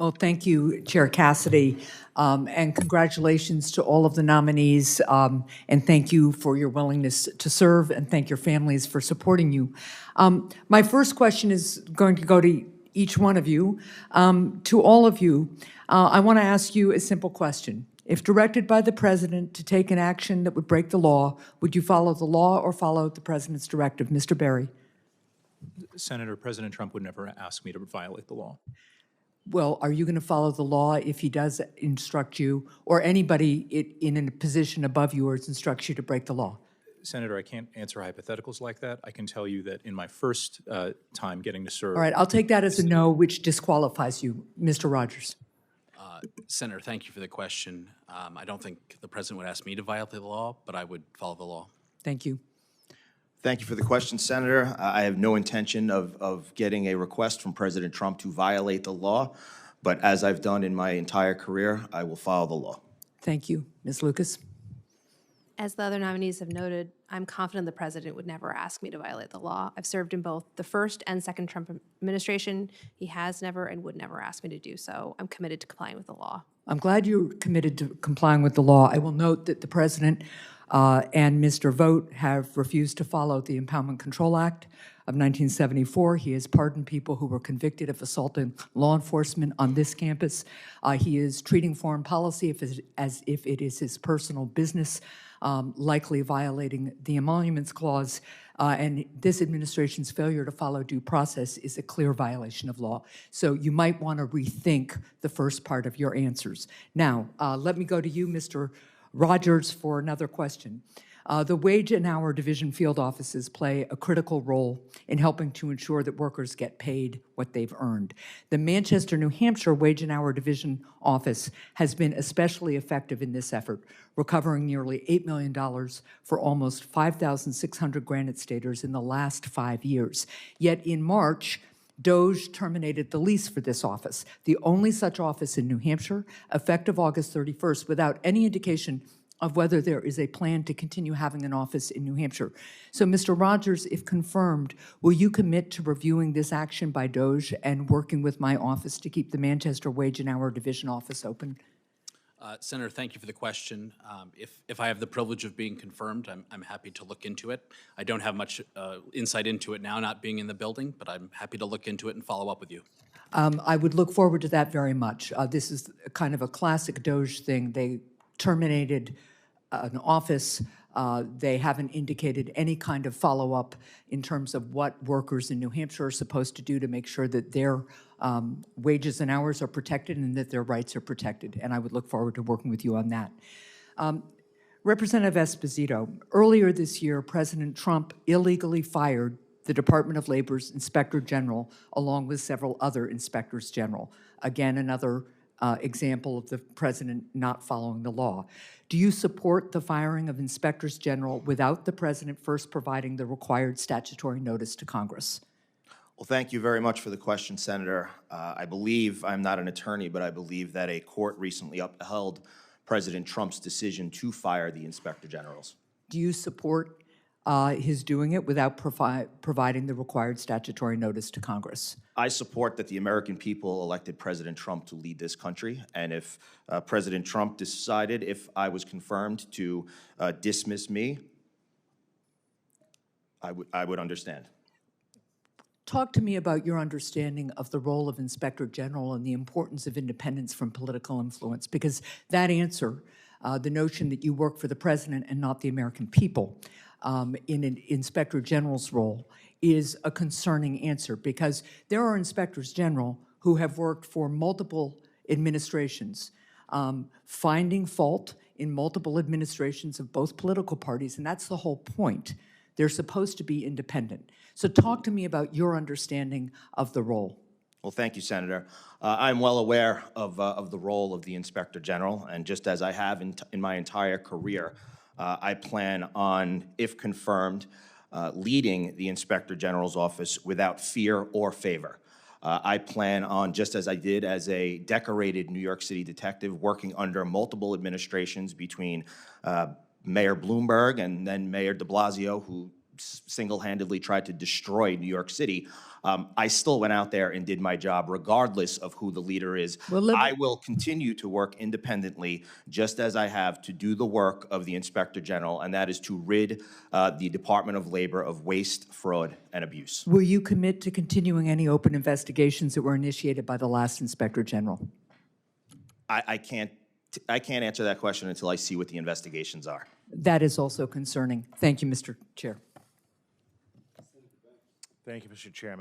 Well, thank you, Chair Cassidy, and congratulations to all of the nominees, and thank you for your willingness to serve, and thank your families for supporting you. My first question is going to go to each one of you. To all of you, I want to ask you a simple question. If directed by the President to take an action that would break the law, would you follow the law or follow the President's directive? Mr. Berry. Senator, President Trump would never ask me to violate the law. Well, are you going to follow the law if he does instruct you, or anybody in a position above yours instructs you to break the law? Senator, I can't answer hypotheticals like that. I can tell you that in my first time getting to serve— All right, I'll take that as a no, which disqualifies you. Mr. Rogers. Senator, thank you for the question. I don't think the President would ask me to violate the law, but I would follow the law. Thank you. Thank you for the question, Senator. I have no intention of getting a request from President Trump to violate the law, but as I've done in my entire career, I will follow the law. Thank you. Ms. Lucas. As the other nominees have noted, I'm confident the President would never ask me to violate the law. I've served in both the first and second Trump administration. He has never and would never ask me to do so. I'm committed to complying with the law. I'm glad you're committed to complying with the law. I will note that the President and Mr. Vogt have refused to follow the Impoundment Control Act of 1974. He has pardoned people who were convicted of assaulting law enforcement on this campus. He is treating foreign policy as if it is his personal business, likely violating the Emoluments Clause. And this administration's failure to follow due process is a clear violation of law. So you might want to rethink the first part of your answers. Now, let me go to you, Mr. Rogers, for another question. The Wage and Hour Division field offices play a critical role in helping to ensure that workers get paid what they've earned. The Manchester, New Hampshire Wage and Hour Division office has been especially effective in this effort, recovering nearly $8 million for almost 5,600 Granite Staters in the last 5 years. Yet in March, DOGE terminated the lease for this office, the only such office in New Hampshire, effective August 31st, without any indication of whether there is a plan to continue having an office in New Hampshire. So, Mr. Rogers, if confirmed, will you commit to reviewing this action by DOGE and working with my office to keep the Manchester Wage and Hour Division office open? Senator, thank you for the question. If I have the privilege of being confirmed, I'm happy to look into it. I don't have much insight into it now, not being in the building, but I'm happy to look into it and follow up with you. I would look forward to that very much. This is kind of a classic DOGE thing. They terminated an office. They haven't indicated any kind of follow-up in terms of what workers in New Hampshire are supposed to do to make sure that their wages and hours are protected and that their rights are protected. And I would look forward to working with you on that. Representative Esposito, earlier this year, President Trump illegally fired the Department of Labor's Inspector General along with several other inspectors general. Again, another example of the President not following the law. Do you support the firing of inspectors general without the President first providing the required statutory notice to Congress? Well, thank you very much for the question, Senator. I believe, I'm not an attorney, but I believe that a court recently upheld President Trump's decision to fire the inspector generals. Do you support his doing it without providing the required statutory notice to Congress? I support that the American people elected President Trump to lead this country, and if President Trump decided, if I was confirmed, to dismiss me, I would understand. Talk to me about your understanding of the role of Inspector General and the importance of independence from political influence, because that answer, the notion that you work for the President and not the American people, in an Inspector General's role is a concerning answer, because there are Inspectors General who have worked for multiple administrations, finding fault in multiple administrations of both political parties, and that's the whole point. They're supposed to be independent. So talk to me about your understanding of the role. Well, thank you, Senator. I'm well aware of the role of the Inspector General, and just as I have in my entire career, I plan on, if confirmed, leading the Inspector General's office without fear or favor. I plan on, just as I did as a decorated New York City detective, working under multiple administrations between Mayor Bloomberg and then Mayor de Blasio, who single-handedly tried to destroy New York City, I still went out there and did my job regardless of who the leader is. I will continue to work independently, just as I have, to do the work of the Inspector General, and that is to rid the Department of Labor of waste, fraud, and abuse. Will you commit to continuing any open investigations that were initiated by the last Inspector General? I can't answer that question until I see what the investigations are. That is also concerning. Thank you, Mr. Chair. Thank you, Mr. Chairman.